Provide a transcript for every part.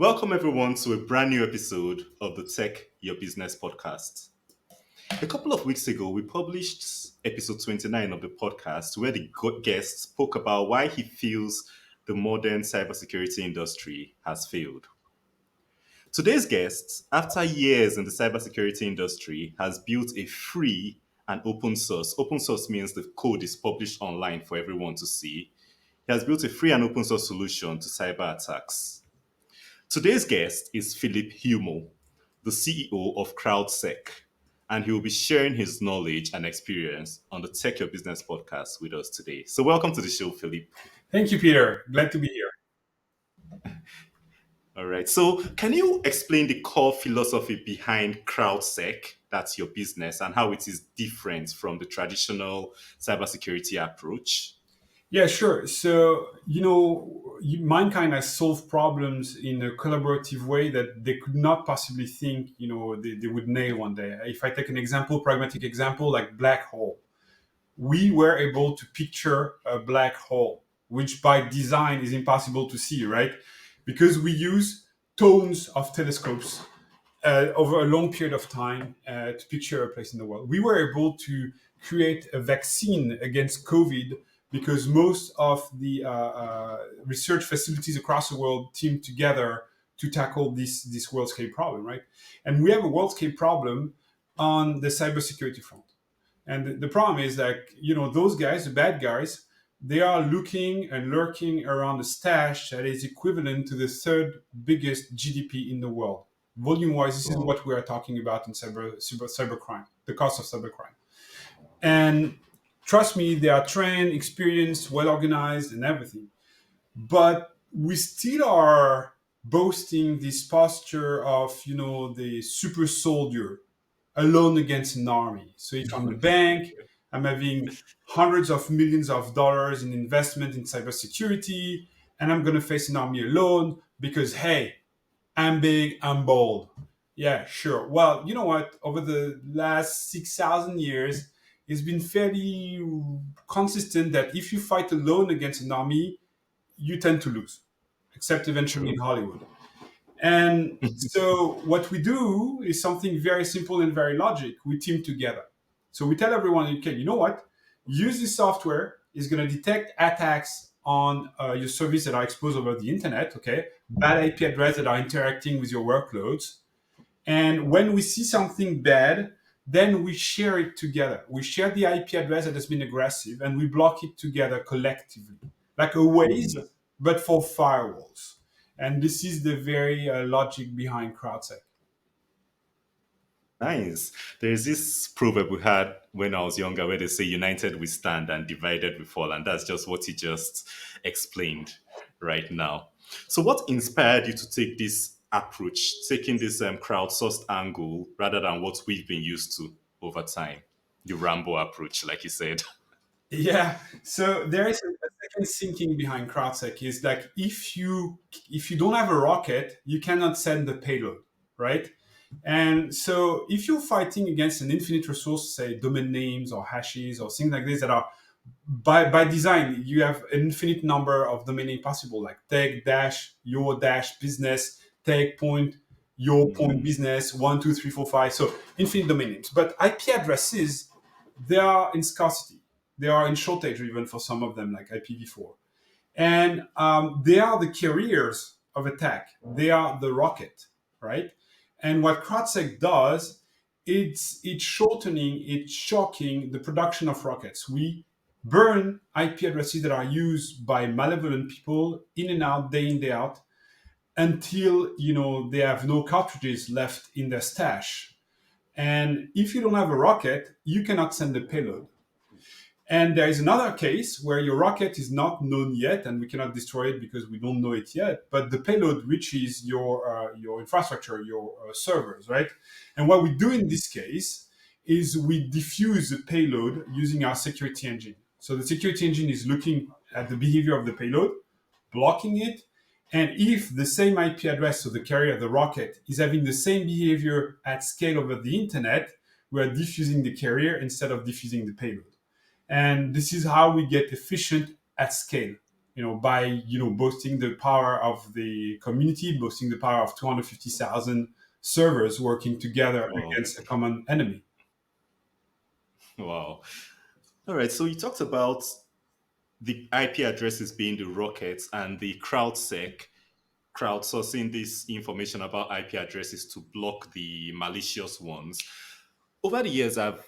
Welcome everyone to a brand new episode of the Tech Your Business podcast. A couple of weeks ago, we published episode 29 of the podcast where the guest spoke about why he feels the modern cybersecurity industry has failed. Today's guest, after years in the cybersecurity industry, has built a free and open source. Open source means the code is published online for everyone to see. He has built a free and open source solution to cyber attacks. Today's guest is Philippe Humeau, the CEO of Crowdsec, and he will be sharing his knowledge and experience on the Tech Your Business podcast with us today. So welcome to the show, Philippe. Thank you, Peter. Glad to be here. All right. So can you explain the core philosophy behind Crowdsec, that's your business, and how it is different from the traditional cybersecurity approach? Yeah, sure. So, mankind has solved problems in a collaborative way that they could not possibly think, they would nail one day. If I take an example, pragmatic example, like black hole, we were able to picture a black hole, which by design is impossible to see, right? Because we use tons of telescopes over a long period of time to picture a place in the world. We were able to create a vaccine against COVID because most of the research facilities across the world teamed together to tackle this world scale problem, right? And we have a world scale problem on the cybersecurity front. And the problem is that, those guys, the bad guys, they are looking and lurking around a stash that is equivalent to the third biggest GDP in the world. Volume-wise, this is what we are talking about in cybercrime, the cost of cybercrime. And trust me, they are trained, experienced, well-organized, and everything. But we still are boasting this posture of, the super soldier alone against an army. So if I'm a bank, I'm having hundreds of millions of dollars in investment in cybersecurity, and I'm going to face an army alone because, hey, I'm big, I'm bold. Yeah, sure. Well, you know what? Over the last 6,000 years, it's been fairly consistent that if you fight alone against an army, you tend to lose, except eventually in Hollywood. And so what we do is something very simple and very logic. We team together. So we tell everyone, okay, you know what? Use this software. It's going to detect attacks on your service that are exposed over the internet, okay? Bad IP address that are interacting with your workloads. And when we see something bad, then we share it together. We share the IP address that has been aggressive and we block it together collectively, like a Waze, but for firewalls. And this is the very logic behind Crowdsec. Nice. There's this proverb we had when I was younger where they say united we stand and divided we fall. And that's just what you just explained right now. So what inspired you to take this approach, taking this crowdsourced angle rather than what we've been used to over time? The Rambo approach, like you said. Yeah. So there is a second thinking behind Crowdsec is like if you don't have a rocket, you cannot send the payload, right? And so if you're fighting against an infinite resource, say domain names or hashes or things like this that are by design, you have an infinite number of domain names possible, like tech dash your dash business, tech point your point business, 1 2 3 4 5. So infinite domain names. But IP addresses, they are in scarcity. They are in shortage even for some of them, like IPv4. And they are the carriers of attack. They are the rocket, right? And what Crowdsec does, it's shortening, it's shocking the production of rockets. We burn IP addresses that are used by malevolent people in and out, day in, day out, until they have no cartridges left in their stash. And if you don't have a rocket, you cannot send the payload. And there is another case where your rocket is not known yet, and we cannot destroy it because we don't know it yet. But the payload reaches your infrastructure, your servers, right? And what we do in this case is we diffuse the payload using our security engine. So the security engine is looking at the behavior of the payload, blocking it, and if the same IP address, so the carrier, the rocket, is having the same behavior at scale over the internet, we are diffusing the carrier instead of diffusing the payload. And this is how we get efficient at scale. by boasting the power of the community, boasting the power of 250,000 servers working together Wow. against a common enemy. Wow. All right. So you talked about the IP addresses being the rockets and the Crowdsec crowdsourcing this information about IP addresses to block the malicious ones. Over the years, I've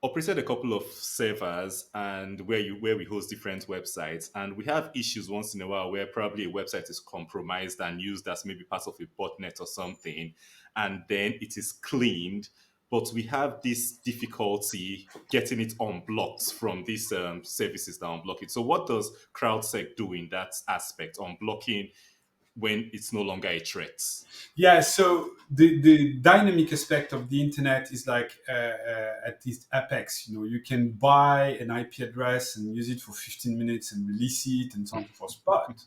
operated a couple of servers and where we host different websites, and we have issues once in a while where probably a website is compromised and used as maybe part of a botnet or something, and then it is cleaned. But we have this difficulty getting it unblocked from these services that unblock it. So, what does CrowdSec do in that aspect, unblocking when it's no longer a threat? Yeah, so the dynamic aspect of the internet is like at this apex. You can buy an IP address and use it for 15 minutes and release it and so on and so forth. But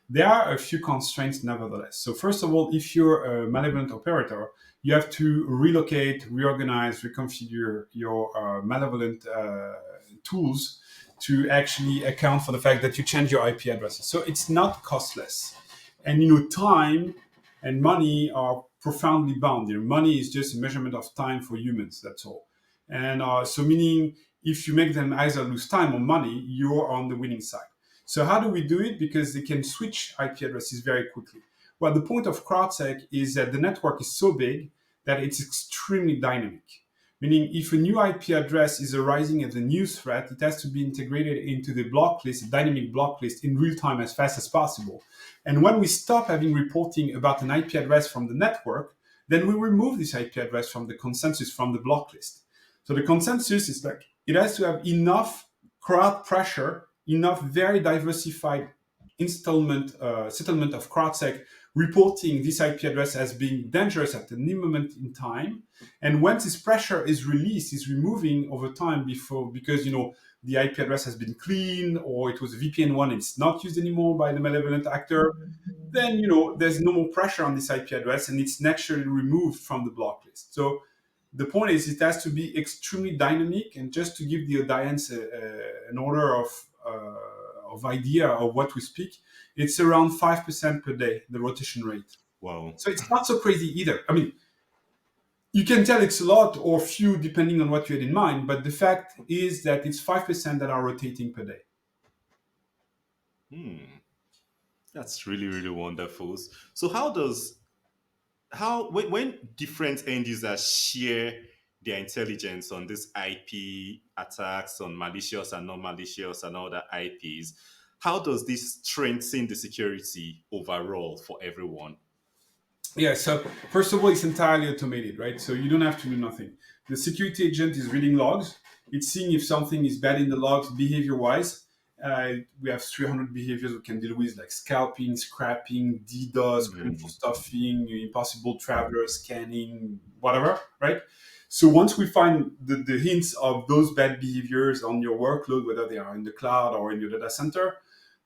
there are a few constraints nevertheless. So first of all, if you're a malevolent operator, you have to relocate, reorganize, reconfigure your malevolent tools to actually account for the fact that you change your IP addresses. So it's not costless. And time and money are profoundly bound. Money is just a measurement of time for humans. That's all. And so meaning if you make them either lose time or money, you're on the winning side. So how do we do it? Because they can switch IP addresses very quickly. Well, the point of CrowdSec is that the network is so big that it's extremely dynamic. Meaning, if a new IP address is arising as a new threat, it has to be integrated into the block list, a dynamic block list, in real time as fast as possible. And when we stop having reporting about an IP address from the network, then we remove this IP address from the consensus, from the block list. So the consensus is like it has to have enough crowd pressure, enough very diversified settlement of CrowdSec reporting this IP address as being dangerous at any moment in time. And once this pressure is released, is removing over time because the IP address has been cleaned or it was a VPN one, it's not used anymore by the malevolent actor, then there's no more pressure on this IP address and it's naturally removed from the block list. So the point is it has to be extremely dynamic. And just to give the audience an order of idea of what we speak, it's around 5% per day, the rotation rate. Wow. So it's not so crazy either. I mean, you can tell it's a lot or few depending on what you had in mind, but the fact is that it's 5% that are rotating per day. That's really, really wonderful. So when different end users share their intelligence on this IP attacks, on malicious and non-malicious and other IPs, how does this strengthen the security overall for everyone? Yeah, so first of all, it's entirely automated, right? So you don't have to do nothing. The security agent is reading logs. It's seeing if something is bad in the logs behavior-wise. We have 300 behaviors we can deal with, like scalping, scrapping, DDoS, credential stuffing, impossible traveler scanning, whatever, right? So once we find the hints of those bad behaviors on your workload, whether they are in the cloud or in your data center,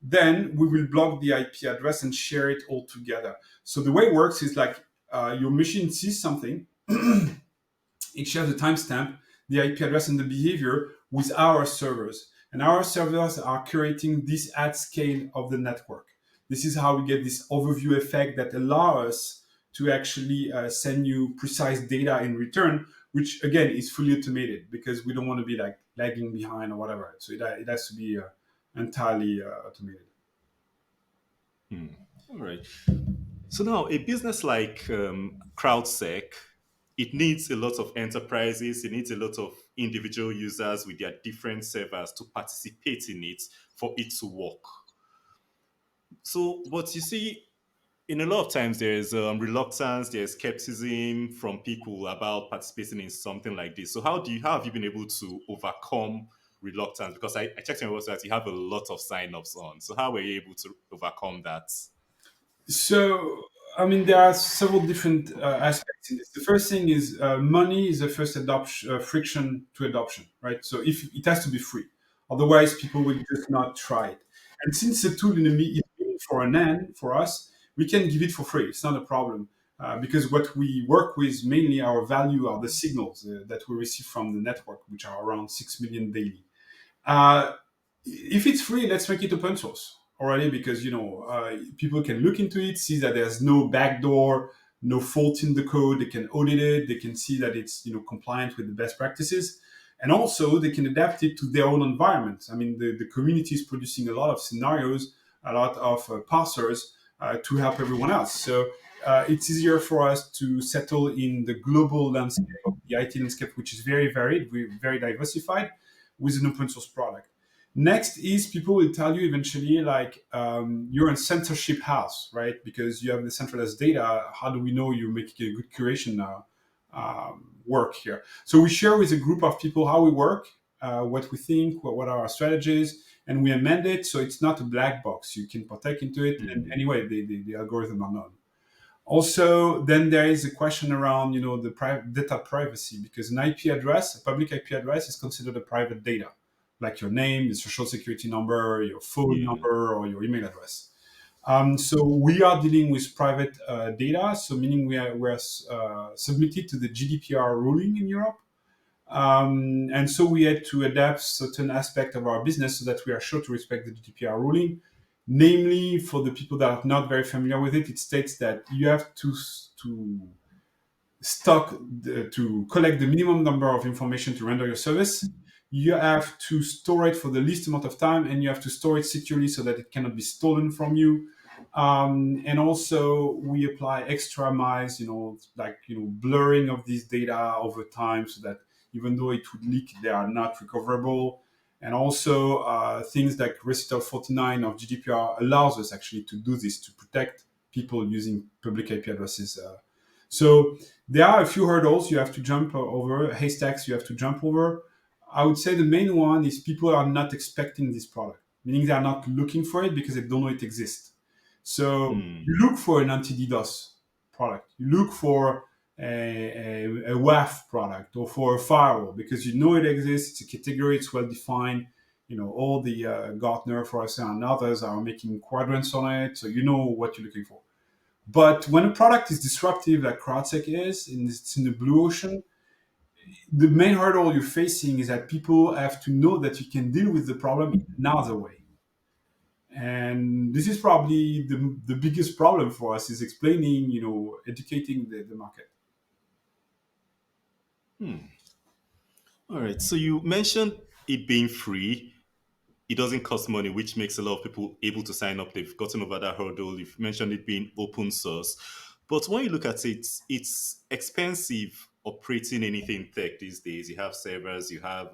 then we will block the IP address and share it all together. So the way it works is like your machine sees something, it shares the timestamp, the IP address, and the behavior with our servers. And our servers are curating this at scale of the network. This is how we get this overview effect that allows us to actually send you precise data in return, which again is fully automated because we don't want to be like lagging behind or whatever. So it has to be entirely automated. All right. So now, a business like CrowdSec, it needs a lot of enterprises, it needs a lot of individual users with their different servers to participate in it for it to work. So, but you see, in a lot of times there's reluctance, there's skepticism from people about participating in something like this. So how have you been able to overcome reluctance? Because I checked on your website, you have a lot of signups on. So how were you able to overcome that? So, I mean, there are several different aspects in this. The first thing is money is the first adoption friction to adoption, right? So, if it has to be free, otherwise people will just not try it. And since the tool is meant for an end for us, we can give it for free. It's not a problem because what we work with mainly our value are the signals that we receive from the network, which are around 6 million daily. Uh, if it's free, let's make it open source. already because people can look into it, see that there's no backdoor, no fault in the code. They can audit it. They can see that it's compliant with the best practices, and also they can adapt it to their own environment. I mean, the community is producing a lot of scenarios, a lot of parsers to help everyone else. So it's easier for us to settle in the global landscape of the IT landscape, which is very varied, very diversified, with an open source product. Next is people will tell you eventually like you're in censorship house, right? Because you have the centralized data. How do we know you're making a good curation work here? So we share with a group of people how we work, what we think, what are our strategies, and we amend it so it's not a black box. You can partake into it, and anyway, the algorithm are known. Also, then there is a question around the data privacy, because an IP address, a public IP address, is considered a private data, like your name, your social security number, your phone Yeah. number, or your email address. So we are dealing with private data, so meaning we are submitted to the GDPR ruling in Europe. And so we had to adapt certain aspect of our business so that we are sure to respect the GDPR ruling. Namely, for the people that are not very familiar with it, it states that you have to to collect the minimum number of information to render your service. You have to store it for the least amount of time, and you have to store it securely so that it cannot be stolen from you. And also, we apply extra miles, like blurring of these data over time, so that even though it would leak, they are not recoverable. And also, things like Recital 49 of GDPR allows us actually to do this to protect people using public IP addresses. So there are a few hurdles you have to jump over, haystacks you have to jump over. I would say the main one is people are not expecting this product, meaning they are not looking for it because they don't know it exists. So you look for an anti-DDoS product, you look for a WAF product or for a firewall because you know it exists, it's a category, it's well defined. All the Gartner, Forrester, and others are making quadrants on it, so you know what you're looking for. But when a product is disruptive, like Crowdsec is, and it's in the blue ocean, the main hurdle you're facing is that people have to know that you can deal with the problem in another way. And this is probably the biggest problem for us is explaining, educating the market. All right. So you mentioned it being free. It doesn't cost money, which makes a lot of people able to sign up. They've gotten over that hurdle. You've mentioned it being open source. But when you look at it, it's expensive operating anything tech these days. You have servers, you have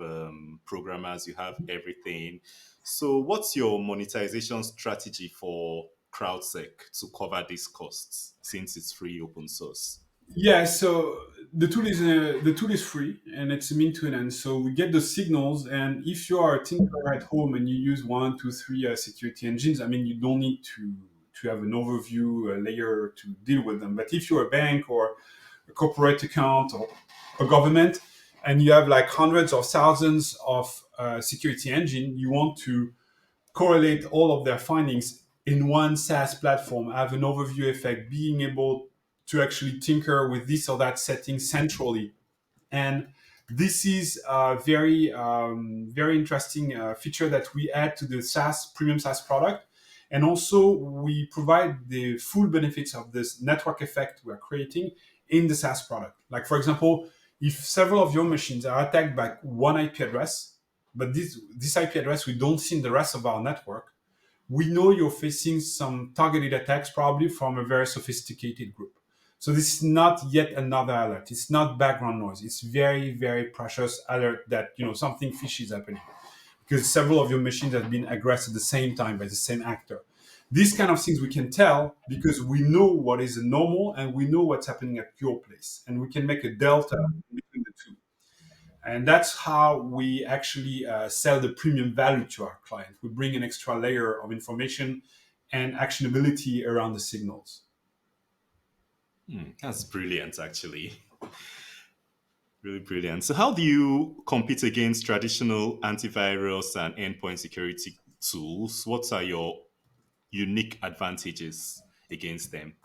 programmers, you have everything. So, what's your monetization strategy for Crowdsec to cover these costs since it's free open source? Yeah, so the tool is free and it's a mean to an end. So we get the signals, and if you are a tinkerer at home and you use one, two, three security engines, I mean, you don't need to have an overview layer to deal with them. But if you're a bank or a corporate account or a government, and you have like hundreds or thousands of security engine, you want to correlate all of their findings in one SaaS platform, have an overview effect, being able to actually tinker with this or that setting centrally. And this is a very interesting feature that we add to the SaaS premium SaaS product. And also, we provide the full benefits of this network effect we're creating in the SaaS product. Like, for example, if several of your machines are attacked by one IP address, but this IP address we don't see in the rest of our network, we know you're facing some targeted attacks, probably from a very sophisticated group. So this is not yet another alert. It's not background noise. It's very, very precious alert that something fishy is happening because several of your machines have been aggressed at the same time by the same actor. These kind of things we can tell because we know what is normal and we know what's happening at your place, and we can make a delta between the two. And that's how we actually sell the premium value to our client. We bring an extra layer of information and actionability around the signals. That's brilliant, actually. Really brilliant. So, how do you compete against traditional antivirus and endpoint security tools? What are your unique advantages against them?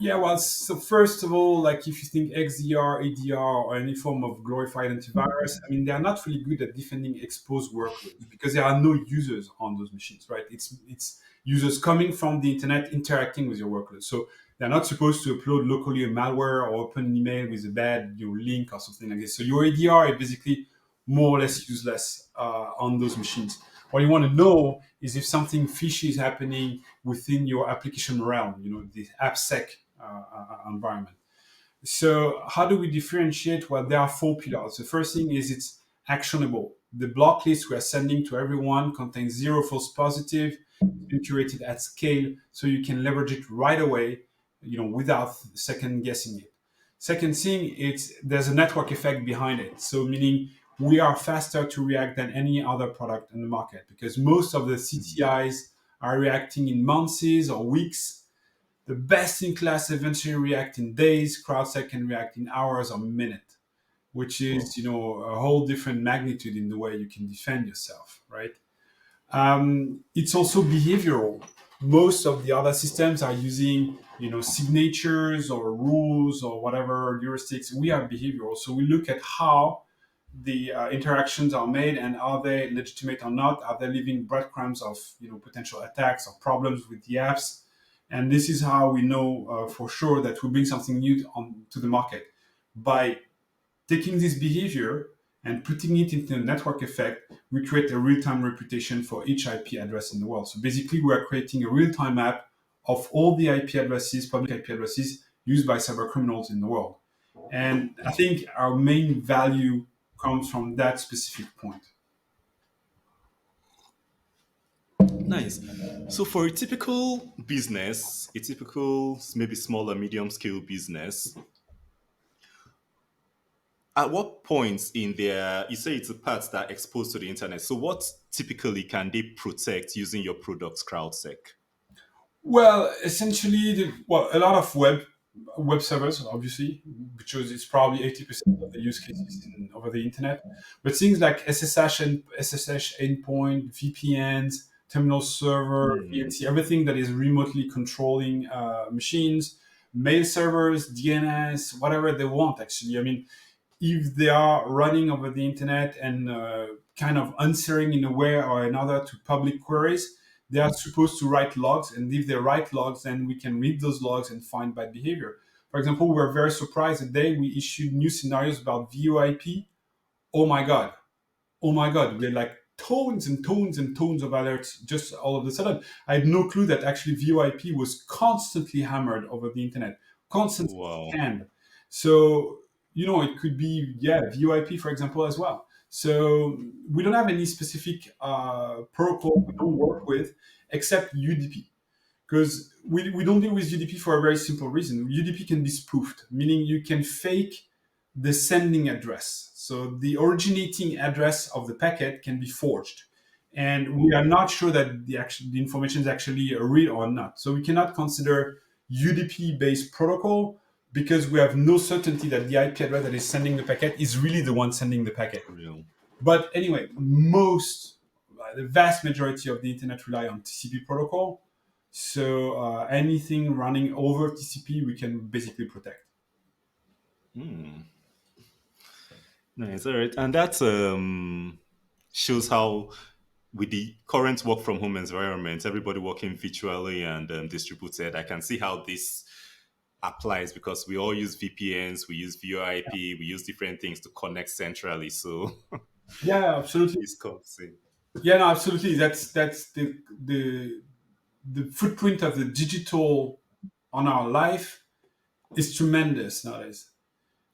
Yeah, well, so first of all, like if you think XDR, ADR, or any form of glorified antivirus, I mean, they are not really good at defending exposed workloads because there are no users on those machines, right? It's users coming from the internet interacting with your workload. So they're not supposed to upload locally a malware or open an email with a bad link or something like this. So your ADR is basically more or less useless on those machines. What you want to know is if something fishy is happening within your application realm, the AppSec environment. So how do we differentiate? Well, there are four pillars. The first thing is it's actionable. The block list we are sending to everyone contains zero false positive, curated at scale, so you can leverage it right away, without second guessing it. Second thing, there's a network effect behind it. So meaning we are faster to react than any other product in the market because most of the CTIs are reacting in months or weeks. The best in class eventually react in days. Crowdsec can react in hours or minutes, which is, Wow. a whole different magnitude in the way you can defend yourself, right? It's also behavioral. Most of the other systems are using, signatures or rules or whatever heuristics. We are behavioral, so we look at how the interactions are made and are they legitimate or not? Are they leaving breadcrumbs of potential attacks or problems with the apps? And this is how we know for sure that we bring something new to the market by taking this behavior and putting it into a network effect. We create a real-time reputation for each IP address in the world. So basically, we are creating a real-time map of all the IP addresses, public IP addresses used by cyber criminals in the world. And I think our main value comes from that specific point. Nice. So for a typical business, a typical maybe small or medium scale business, at what points in their, you say it's a parts that are exposed to the internet. So what typically can they protect using your products, CrowdSec? Well, essentially, a lot of web servers, obviously, because it's probably 80% of the use cases over the internet. But things like SSH endpoint, VPNs, terminal server, Hmm. VNC, everything that is remotely controlling machines, mail servers, DNS, whatever they want. Actually, I mean, if they are running over the internet and kind of answering in a way or another to public queries, they are supposed to write logs. And if they write logs, then we can read those logs and find bad behavior. For example, we were very surprised the day we issued new scenarios about VoIP. Oh my God. Oh my God. We had like tons and tons and tons of alerts just all of a sudden. I had no clue that actually VoIP was constantly hammered over the internet, constantly Wow. scanned. So, it could be, yeah, VoIP, for example, as well. So we don't have any specific protocol we don't work with except UDP. Because we don't deal with UDP for a very simple reason. UDP can be spoofed, meaning you can fake the sending address. So the originating address of the packet can be forged. And we are not sure that the information is actually real or not. So we cannot consider UDP based protocol because we have no certainty that the IP address that is sending the packet is really the one sending the packet. Real. But anyway, the vast majority of the internet rely on TCP protocol. So anything running over TCP, we can basically protect. Hmm. Nice. All right. And that shows how, with the current work from home environment, everybody working virtually and distributed, I can see how this applies because we all use VPNs, we use VoIP, we use different things to connect centrally. So Yeah, absolutely. this comes in. Yeah, no, absolutely. That's the footprint of the digital on our life is tremendous nowadays.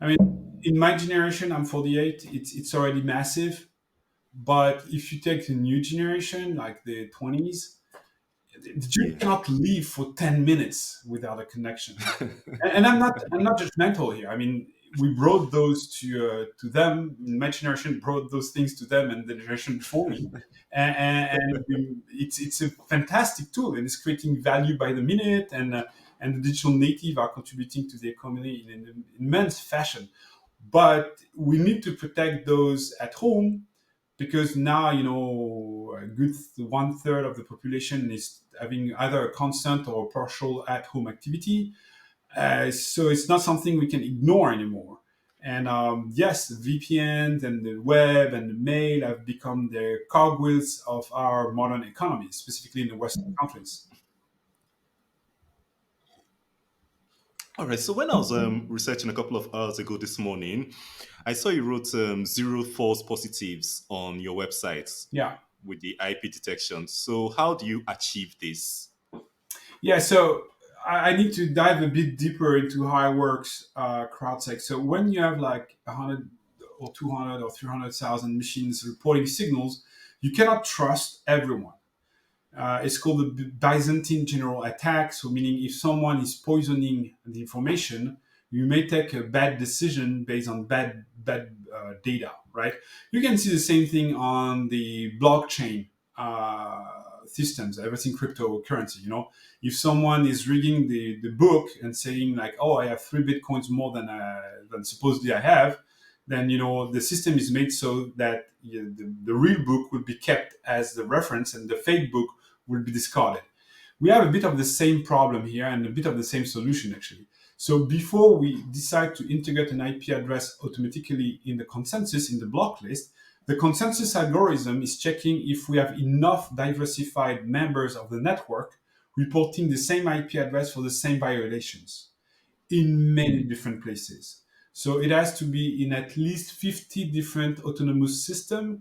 I mean, in my generation, I'm 48. It's already massive. But if you take the new generation, like the 20s, you Yeah. cannot live for 10 minutes without a connection. And I'm not judgmental here. I mean, we brought those to them. My generation brought those things to them, and the generation before me. It's a fantastic tool, and it's creating value by the minute. And the digital native are contributing to the economy in an immense fashion. But we need to protect those at home because now a good one third of the population is having either a constant or partial at home activity. So it's not something we can ignore anymore. And yes, VPNs and the web and the mail have become the cogwheels of our modern economy, specifically in the Western countries. All right. So when I was researching a couple of hours ago this morning, I saw you wrote zero false positives on your website Yeah. with the IP detection. So how do you achieve this? Yeah, so I need to dive a bit deeper into how it works, Crowdsec. So when you have like 100 or 200 or 300,000 machines reporting signals, you cannot trust everyone. It's called the Byzantine general attack. So meaning if someone is poisoning the information, you may take a bad decision based on bad data, right? You can see the same thing on the blockchain systems, everything cryptocurrency. If someone is reading the book and saying like, "Oh, I have 3 bitcoins more than supposedly I have," then the system is made so that the real book will be kept as the reference, and the fake book will be discarded. We have a bit of the same problem here and a bit of the same solution actually. So before we decide to integrate an IP address automatically in the consensus in the block list, the consensus algorithm is checking if we have enough diversified members of the network reporting the same IP address for the same violations in many different places. So it has to be in at least 50 different autonomous systems,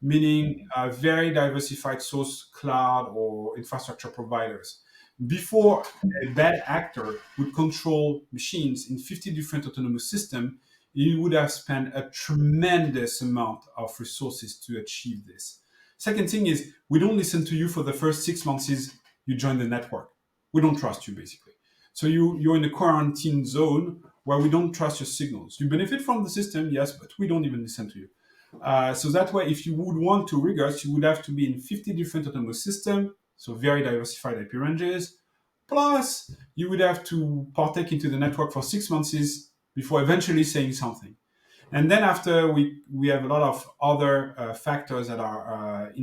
meaning very diversified source cloud or infrastructure providers. Before a bad actor would control machines in 50 different autonomous systems, he would have spent a tremendous amount of resources to achieve this. Second thing is, we don't listen to you for the first 6 months you join the network. We don't trust you, basically. So you're in a quarantine zone where we don't trust your signals. You benefit from the system, yes, but we don't even listen to you. So that way, if you would want to rig us, you would have to be in 50 different autonomous systems, so very diversified IP ranges. Plus, you would have to partake into the network for 6 months before eventually saying something. And then after, we have a lot of other factors that are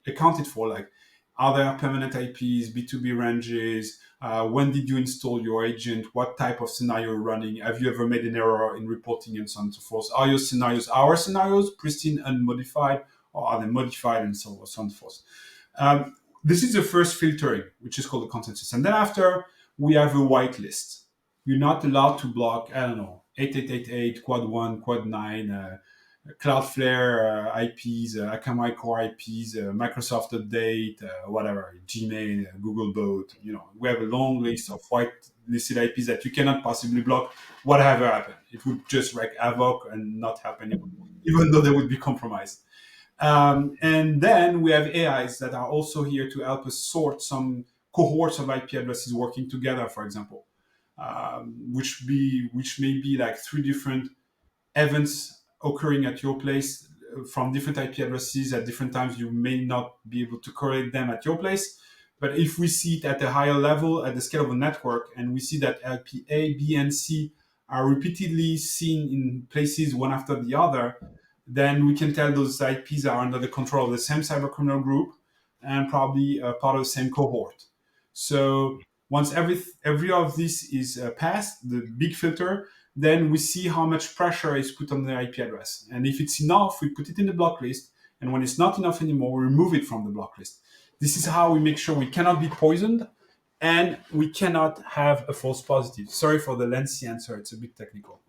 accounted for, like are there permanent IPs, B2B ranges, when did you install your agent, what type of scenario you're running, have you ever made an error in reporting, and so on and so forth. Are your scenarios our scenarios, pristine, unmodified, or are they modified, and so on and so forth. This is the first filtering, which is called the consensus. And then after, we have a whitelist. You're not allowed to block, I don't know, 8888, Quad 1, Quad 9, Cloudflare IPs, Akamai Core IPs, Microsoft Update, whatever, Gmail, Google Boat. We have a long list of white-listed IPs that you cannot possibly block. Whatever happened, it would just wreak havoc and not help anyone, even though they would be compromised. And then we have AIs that are also here to help us sort some cohorts of IP addresses working together, for example, which may be like 3 different events occurring at your place from different IP addresses at different times. You may not be able to correlate them at your place. But if we see it at a higher level, at the scale of a network, and we see that IP A, B, and C are repeatedly seen in places one after the other, then we can tell those IPs are under the control of the same cybercriminal group and probably part of the same cohort. So once every of this is passed, the big filter, then we see how much pressure is put on the IP address. And if it's enough, we put it in the block list. And when it's not enough anymore, we remove it from the block list. This is how we make sure we cannot be poisoned and we cannot have a false positive. Sorry for the lengthy answer. It's a bit technical.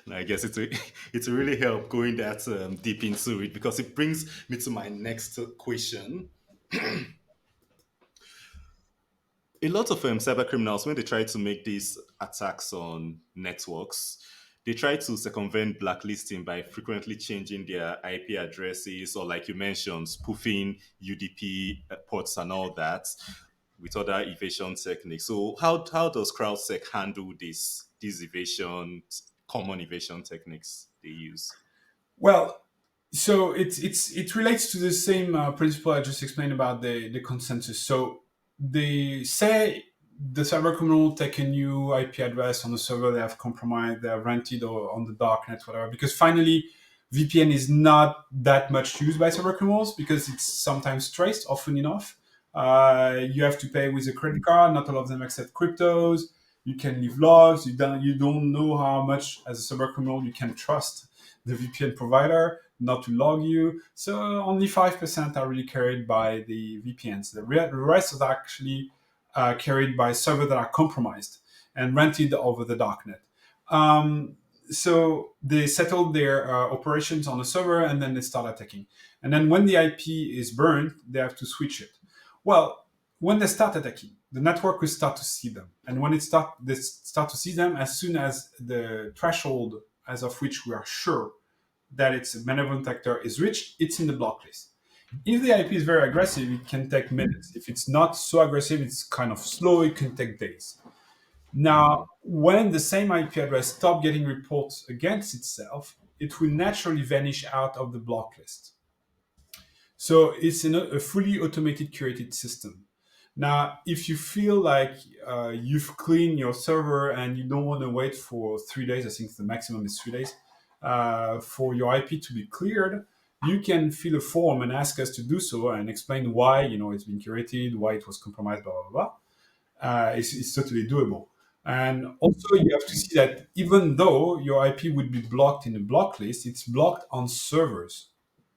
I guess it's really help going that deep into it, because it brings me to my next question. A lot of cyber criminals, when they try to make these attacks on networks, they try to circumvent blacklisting by frequently changing their IP addresses, or like you mentioned, spoofing UDP ports and all that with other evasion techniques. So how does CrowdSec handle these common evasion techniques they use? Well, so it relates to the same principle I just explained about the consensus. So they say the cyber criminal take a new IP address on the server they have compromised, they have rented, or on the darknet, whatever. Because finally, VPN is not that much used by cyber criminals because it's sometimes traced often enough. You have to pay with a credit card. Not all of them accept cryptos. You can leave logs. You don't know how much, as a cyber criminal, you can trust the VPN provider not to log you. So only 5% are really carried by the VPNs. The rest is actually carried by servers that are compromised and rented over the darknet. Um, so they settle their operations on the server and then they start attacking. And then when the IP is burned, they have to switch it. Well, when they start attacking, the network will start to see them. And when they start to see them, as soon as the threshold as of which we are sure that it's a benevolent actor is reached, it's in the block list. If the IP is very aggressive, it can take minutes. If it's not so aggressive, it's kind of slow, it can take days. Now, when the same IP address stops getting reports against itself, it will naturally vanish out of the block list. So it's a fully automated curated system. Now, if you feel like you've cleaned your server and you don't want to wait for 3 days, I think the maximum is 3 days, for your IP to be cleared, you can fill a form and ask us to do so and explain why it's been curated, why it was compromised, blah blah blah. It's totally doable. And also, you have to see that even though your IP would be blocked in a block list, it's blocked on servers,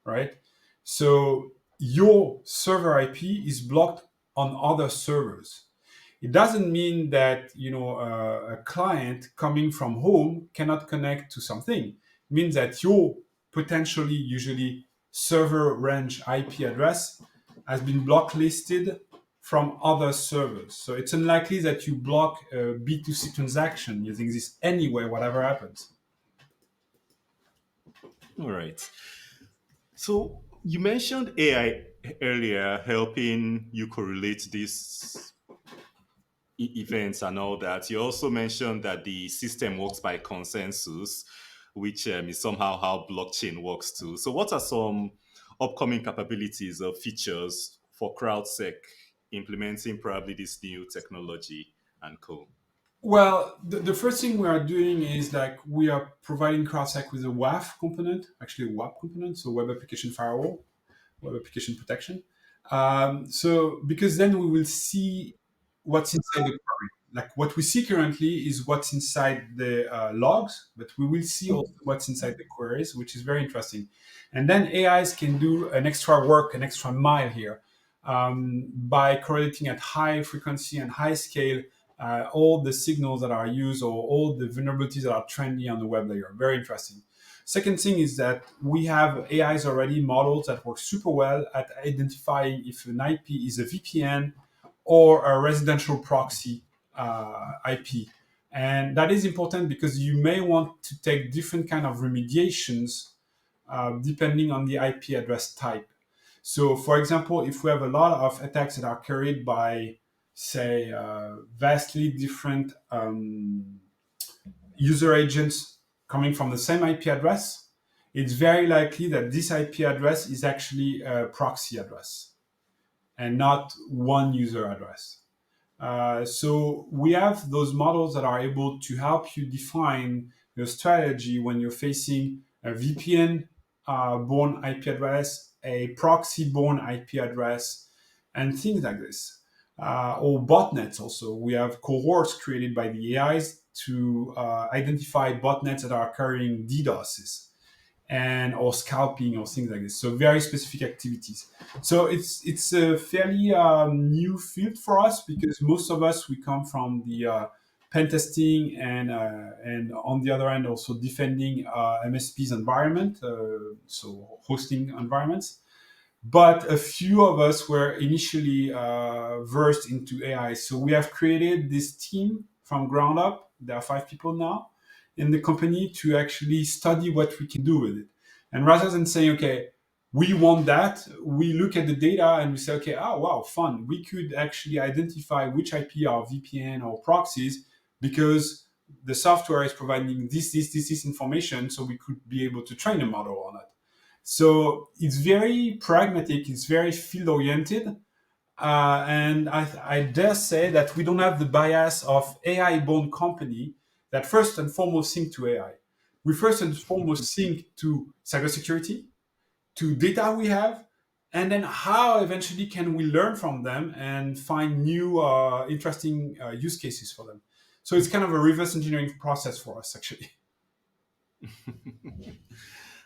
right? So your server IP is blocked on other servers. It doesn't mean that a client coming from home cannot connect to something. It means that your potentially usually server range IP address has been blocklisted from other servers. So it's unlikely that you block a B2C transaction using this anyway, whatever happens. All right. So you mentioned AI earlier, helping you correlate these events and all that. You also mentioned that the system works by consensus, which is somehow how blockchain works too. So, what are some upcoming capabilities or features for Crowdsec implementing probably this new technology and co? Well, the first thing we are doing is like we are providing Crowdsec with a WAF component, actually a WAP component, so web application firewall, web application protection. So because then we will see what's inside the query. Like what we see currently is what's inside the logs, but we will see also what's inside the queries, which is very interesting. And then AIs can do an extra work, an extra mile here by correlating at high frequency and high scale all the signals that are used or all the vulnerabilities that are trendy on the web layer. Very interesting. Second thing is that we have AIs already, models that work super well at identifying if an IP is a VPN or a residential proxy IP. And that is important because you may want to take different kind of remediations depending on the IP address type. So, for example, if we have a lot of attacks that are carried by, say, vastly different user agents coming from the same IP address, it's very likely that this IP address is actually a proxy address and not one user address. So we have those models that are able to help you define your strategy when you're facing a VPN born IP address, a proxy born IP address, and things like this. Or botnets also. We have cohorts created by the AIs to identify botnets that are carrying DDoSes and or scalping or things like this. So very specific activities. So it's a fairly new field for us because most of us we come from the pen testing and on the other end also defending MSP's environment, so hosting environments. But a few of us were initially versed into AI. So we have created this team from ground up. There are 5 people now in the company to actually study what we can do with it. And rather than saying, okay, we want that, we look at the data and we say, okay, oh, wow, fun. We could actually identify which IP are VPN or proxies because the software is providing this information. So we could be able to train a model on it. So it's very pragmatic, it's very field oriented. And I dare say that we don't have the bias of AI-born company that first and foremost think to AI. We first and foremost think to cybersecurity, to data we have, and then how eventually can we learn from them and find new interesting use cases for them. So it's kind of a reverse engineering process for us, actually.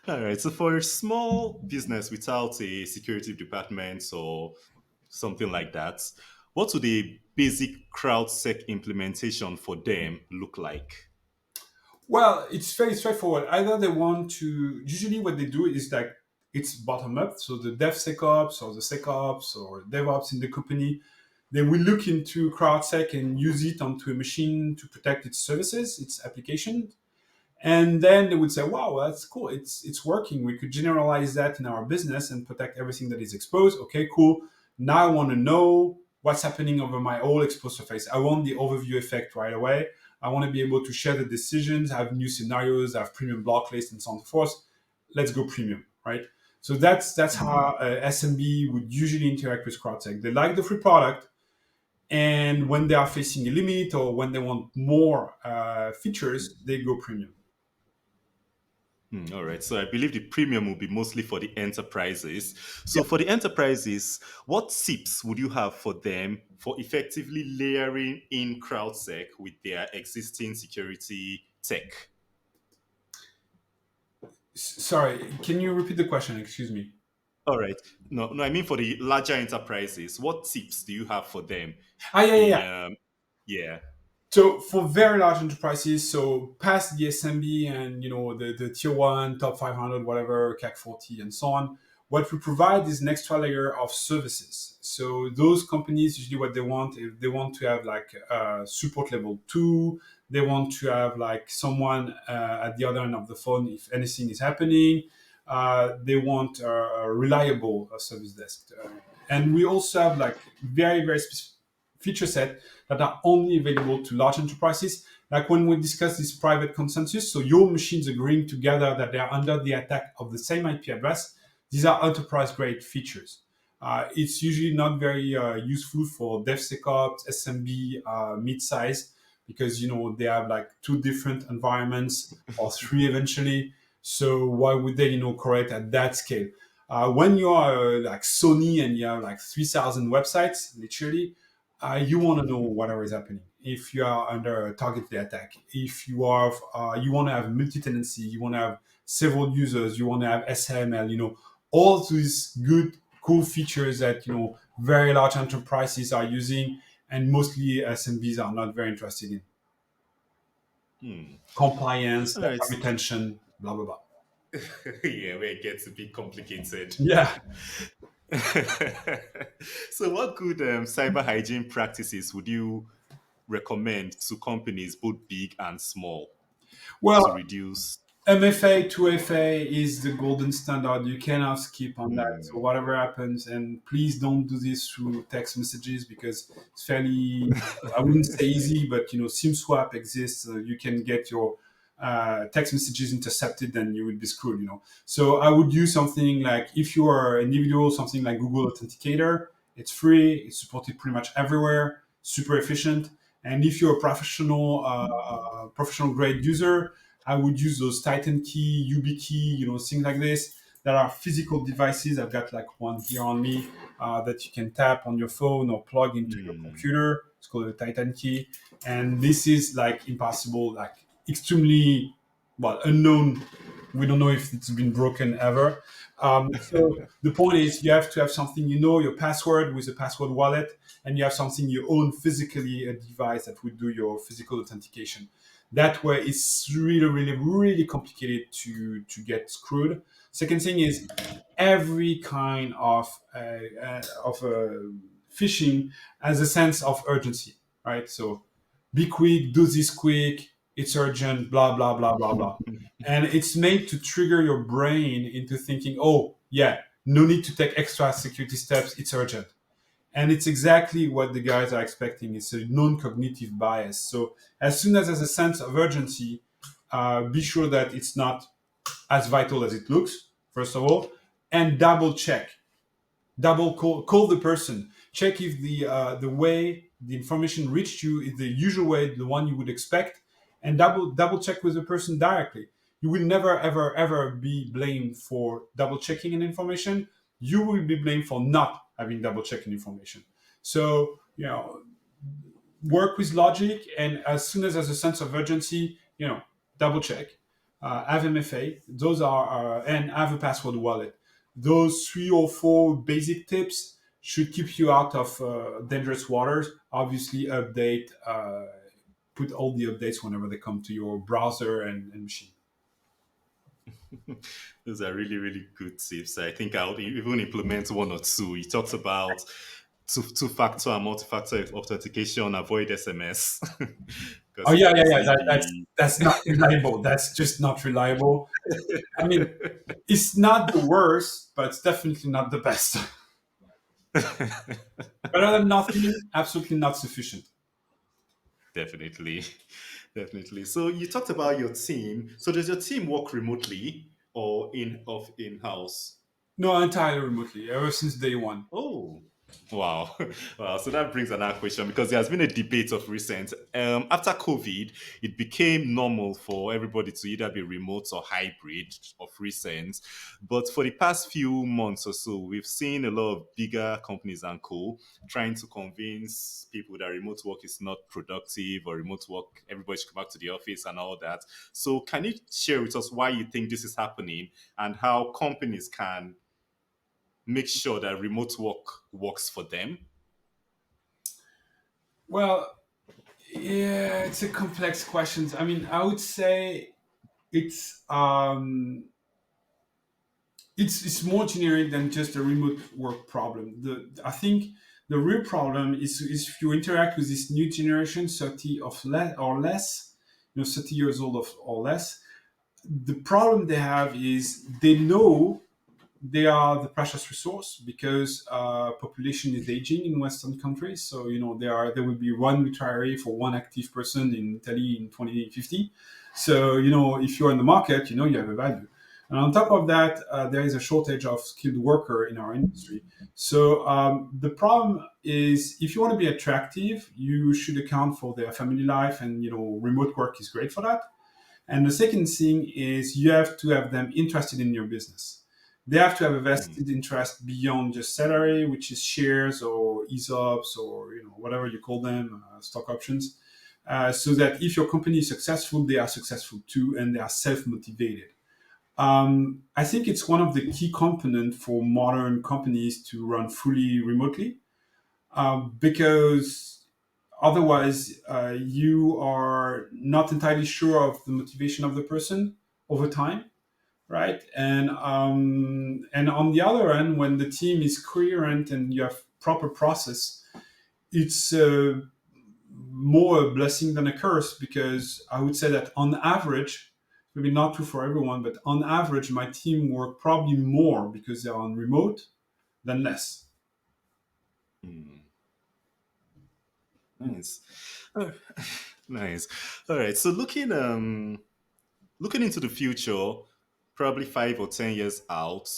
All right. So for a small business without a security department or something like that, what would a basic Crowdsec implementation for them look like? Well, it's very straightforward. Either they want to, usually what they do is like it's bottom up. So the DevSecOps or the SecOps or DevOps in the company, they will look into CrowdSec and use it onto a machine to protect its services, its application. And then they would say, wow, that's cool. It's working. We could generalize that in our business and protect everything that is exposed. Okay, cool. Now I want to know what's happening over my whole exposed surface. I want the overview effect right away. I want to be able to share the decisions, have new scenarios, have premium block lists, and so on and so forth. Let's go premium, right? So that's how SMB would usually interact with CrowdSec. They like the free product, and when they are facing a limit or when they want more features, they go premium. All right. So I believe the premium will be mostly for the enterprises. So for the enterprises, what tips would you have for them for effectively layering in CrowdSec with their existing security tech? Sorry, can you repeat the question? Excuse me. All right. No, no, I mean for the larger enterprises, what tips do you have for them Ah, yeah, yeah, in yeah. yeah. So for very large enterprises, so past the SMB and the tier one, top 500, whatever, CAC 40, and so on, what we provide is an extra layer of services. So those companies usually what they want is they want to have like support level two. They want to have like someone at the other end of the phone if anything is happening. They want a reliable service desk, and we also have like very very specific feature set that are only available to large enterprises. Like when we discuss this private consensus, so your machines agreeing together that they are under the attack of the same IP address, these are enterprise grade features. It's usually not very useful for DevSecOps, SMB, mid-size, because they have like two different environments or three eventually. So why would they correct at that scale? When you are like Sony and you have like 3,000 websites, literally, you want to know whatever is happening. If you are under a targeted attack, if you are, you want to have multi-tenancy, you want to have several users, you want to have SML, all these good, cool features that very large enterprises are using, and mostly SMBs are not very interested in. Hmm. Compliance, All data right. retention, blah blah blah. Yeah, where it gets a bit complicated. Yeah. So what good cyber hygiene practices would you recommend to companies both big and small to Well, reduce? MFA to FA is the golden standard. You cannot skip on that. So Hmm. whatever happens, and please don't do this through text messages because it's fairly, I wouldn't say easy, but SIM swap exists. You can get your text messages intercepted, and you would be screwed. So I would use something like if you are an individual, something like Google Authenticator. It's free. It's supported pretty much everywhere. Super efficient. And if you're a professional grade user, I would use those Titan key, YubiKey, things like this that are physical devices. I've got like one here on me that you can tap on your phone or plug into your Hmm. computer. It's called a Titan key. And this is like impossible, like extremely, well, unknown. We don't know if it's been broken ever. So the point is you have to have something, your password with a password wallet, and you have something you own physically, a device that would do your physical authentication. That way, it's really, really, really complicated to get screwed. Second thing is every kind of phishing has a sense of urgency, right? So be quick, do this quick, it's urgent, blah blah blah blah blah, and it's made to trigger your brain into thinking, oh yeah, no need to take extra security steps, it's urgent. And it's exactly what the guys are expecting. It's a non-cognitive bias. So as soon as there's a sense of urgency, be sure that it's not as vital as it looks, first of all, and double check, double call the person, check if the way the information reached you is the usual way, the one you would expect, and double check with the person directly. You will never ever ever be blamed for double checking an information. you will be blamed for not having double checking information. So, work with logic, and as soon as there's a sense of urgency, double check, have MFA. Those are and have a password wallet. Those 3 or 4 basic tips should keep you out of dangerous waters. Obviously, put all the updates whenever they come to your browser and machine. Those are really, really good tips. I think I'll even implement one or two. He talks about two-factor and multi-factor authentication, avoid SMS. Oh Because yeah, if you yeah, yeah. see That's not reliable. That's just not reliable. I mean, it's not the worst, but it's definitely not the best. the Better than nothing, absolutely not sufficient. definitely, definitely. So you talked about your team. So does your team work remotely or in-house? No, entirely remotely, ever since day one. Oh, wow. Wow. So that brings another question because there has been a debate of recent. After COVID, it became normal for everybody to either be remote or hybrid of recent. But for the past few months or so, we've seen a lot of bigger companies and co trying to convince people that remote work is not productive or remote work, everybody should come back to the office and all that. So can you share with us why you think this is happening and how companies can make sure that remote work works for them? Well, yeah, it's a complex question. I mean, I would say it's um, it's more generic than just a remote work problem. I think the real problem is if you interact with this new generation, 30 of or less, 30 years old or less. The problem they have is they know they are the precious resource because population is aging in Western countries. So there will be one retiree for one active person in Italy in 2050. So if you're in the market, you have a value. And on top of that, there is a shortage of skilled worker in our industry. So the problem is, if you want to be attractive, you should account for their family life, and remote work is great for that. And the second thing is you have to have them interested in your business. They have to have a Mm, vested interest beyond just salary, which is shares or ESOPs or whatever you call them, stock options, so that if your company is successful, they are successful too, and they are self-motivated. I think it's one of the key components for modern companies to run fully remotely, because otherwise, you are not entirely sure of the motivation of the person over time, right? And on the other end, when the team is coherent and you have proper process, it's more a blessing than a curse, because I would say that on average, maybe not true for everyone, but on average, my team work probably more because they're on remote than less. mm. Nice. Oh, nice. All right. So looking into the future, probably 5 or 10 years out,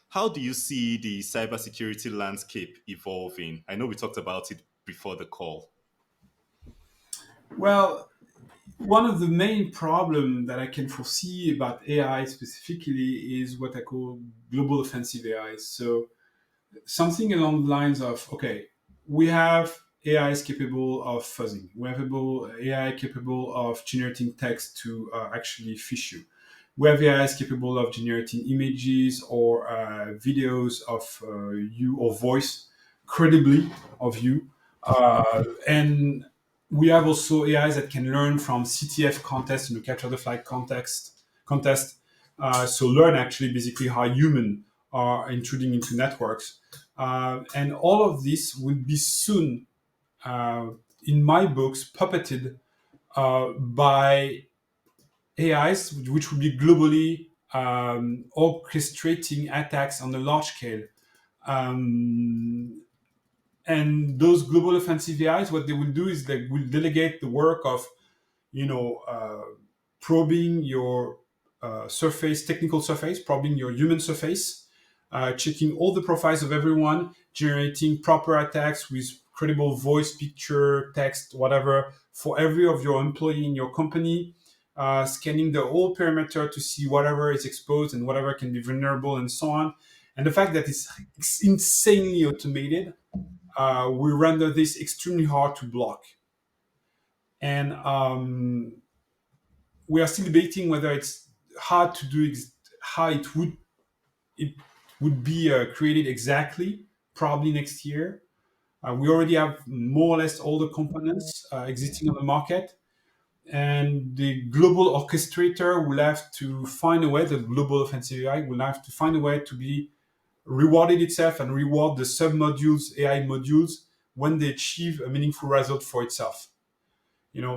how do you see the cybersecurity landscape evolving? I know we talked about it before the call. Well, one of the main problem that I can foresee about AI specifically is what I call global offensive AI. So something along the lines of, okay, we have AIs capable of fuzzing. We have AI capable of generating text to actually phish you. We have AIs capable of generating images or videos of you, or voice credibly of you. And we have also AIs that can learn from CTF contests, capture the flag contest. So learn actually basically how human are intruding into networks. And all of this will be soon, uh, in my books, puppeted by AIs, which will be globally orchestrating attacks on a large scale. Um, and those global offensive AIs, what they will do is they will delegate the work of you know, probing your technical surface, probing your human surface, checking all the profiles of everyone, generating proper attacks with credible voice, picture, text, whatever, for every of your employee in your company, scanning the whole perimeter to see whatever is exposed and whatever can be vulnerable and so on. And the fact that it's insanely automated, we render this extremely hard to block. And we are still debating whether it's hard to do how it would be created exactly. Probably next year. We already have more or less all the components existing on the market, and the global orchestrator will have to find a way. The global offensive AI will have to find a way to be rewarded itself and reward the sub modules, AI modules, when they achieve a meaningful result for itself.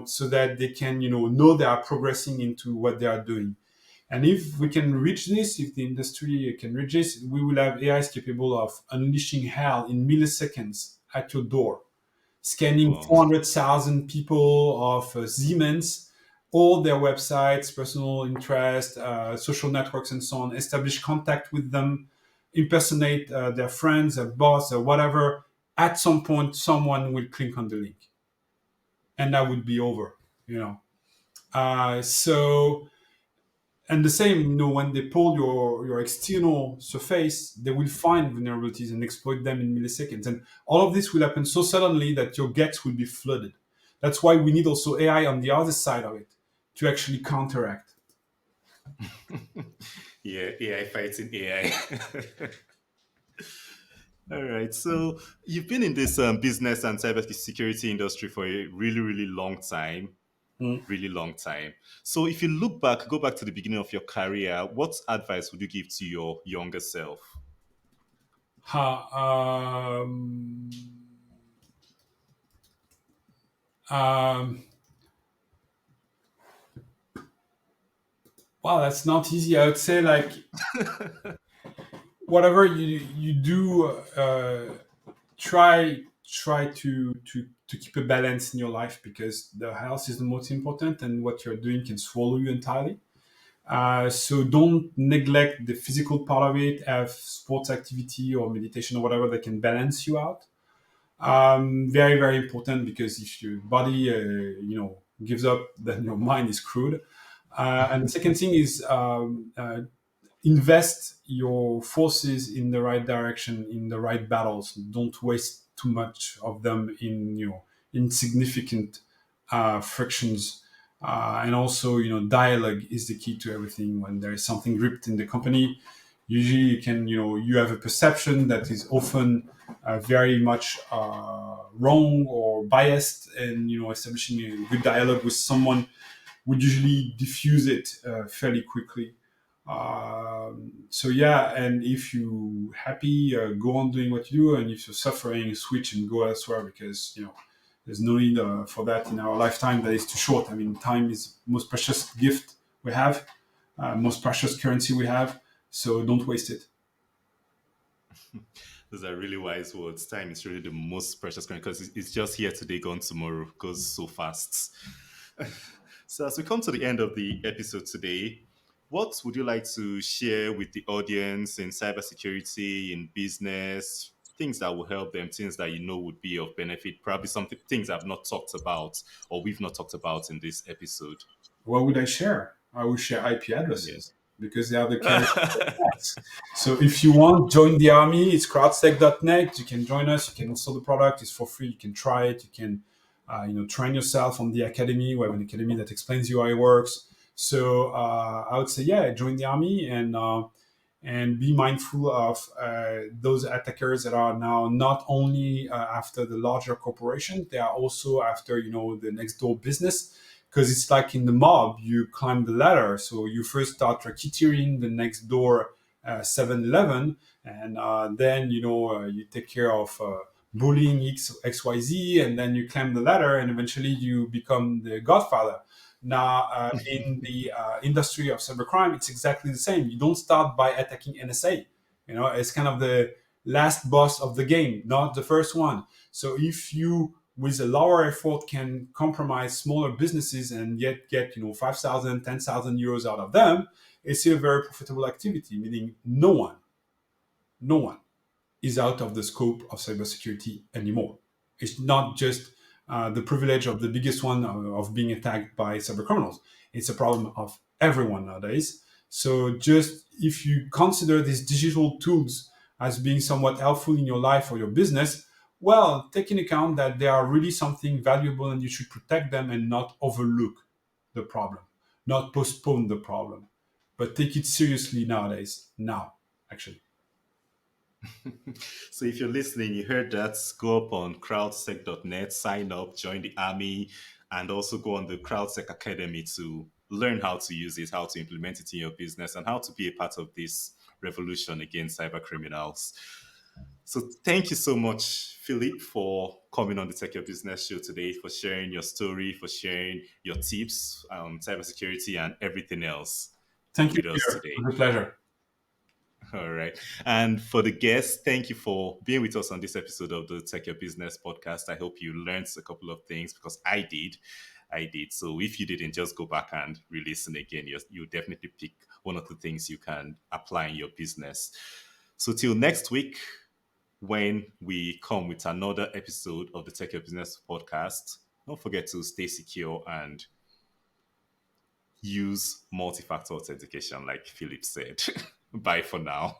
So that they can, know they are progressing into what they are doing. And if we can reach this, if the industry can reach this, we will have AIs capable of unleashing hell in milliseconds at your door, scanning Wow. 400,000 people of Siemens, all their websites, personal interest, social networks, and so on, establish contact with them, impersonate their friends, their boss, or whatever. At some point, someone will click on the link, and that would be over. So, and the same, when they pull your external surface, they will find vulnerabilities and exploit them in milliseconds. And all of this will happen so suddenly that your GEX will be flooded. That's why we need also AI on the other side of it to actually counteract. Yeah, AI fighting AI. All right. So you've been in this business and cybersecurity industry for a really, really long time. Mm. Really long time. So if you look back, go back to the beginning of your career, what advice would you give to your younger self? Ha, um, well, that's not easy. I would say, like, whatever you do, try to keep a balance in your life, because the health is the most important, and what you're doing can swallow you entirely. So don't neglect the physical part of it. Have sports activity or meditation or whatever that can balance you out. Very, very important, because if your body gives up, then your mind is screwed. And the second thing is, invest your forces in the right direction, in the right battles. Don't waste too much of them in insignificant frictions. And also, dialogue is the key to everything. When there is something gripped in the company, usually you have a perception that is often very much wrong or biased, and establishing a good dialogue with someone would usually diffuse it fairly quickly. So yeah, and if you happy, go on doing what you do, and if you're suffering, switch and go elsewhere, because there's no need for that in our lifetime. That is too short. I mean, time is the most precious gift we have, most precious currency we have. So don't waste it. Those are really wise words. Time is really the most precious currency because it's just here today, gone tomorrow. Goes so fast. So as we come to the end of the episode today, what would you like to share with the audience in cybersecurity, in business, things that will help them, things that you know would be of benefit, probably something things I've not talked about or we've not talked about in this episode? What would I share? I would share IP Yeah. addresses, because they are the carrier of attacks. So if you want, join the army. It's crowdsec.net. You can join us. You can install the product. It's for free. You can try it. You can, train yourself on the academy. We have an academy that explains you how it works. So I would say, yeah, join the army, and be mindful of those attackers that are now not only after the larger corporation, they are also after the next door business, because it's like in the mob, you climb the ladder. So you first start racketeering the next door 7-Eleven, and then you take care of bullying XYZ, and then you climb the ladder, and eventually you become the godfather. Now, in the industry of cybercrime, it's exactly the same. You don't start by attacking NSA. It's kind of the last boss of the game, not the first one. So if you, with a lower effort, can compromise smaller businesses and yet get 5,000, 10,000 euros out of them, it's still a very profitable activity. Meaning, no one is out of the scope of cybersecurity anymore. It's not just the privilege of the biggest one of being attacked by cybercriminals. It's a problem of everyone nowadays. So just if you consider these digital tools as being somewhat helpful in your life or your business, well, take into account that they are really something valuable and you should protect them and not overlook the problem, not postpone the problem, but take it seriously nowadays. Now, actually. So if you're listening, you heard that, go up on crowdsec.net, sign up, join the army, and also go on the Crowdsec Academy to learn how to use it, how to implement it in your business, and how to be a part of this revolution against cyber criminals. So thank you so much, Philippe, for coming on the Tech Your Business show today, for sharing your story, for sharing your tips on cybersecurity and everything else Thank you, with us Peter. It today. was a pleasure. All right. And for the guests, thank you for being with us on this episode of the Tech Your Business podcast. I hope you learned a couple of things because I did. I did. So if you didn't, just go back and re-listen again. You definitely pick one of the things you can apply in your business. So till next week, when we come with another episode of the Tech Your Business podcast, don't forget to stay secure and use multi-factor authentication, like Philip said. Bye for now.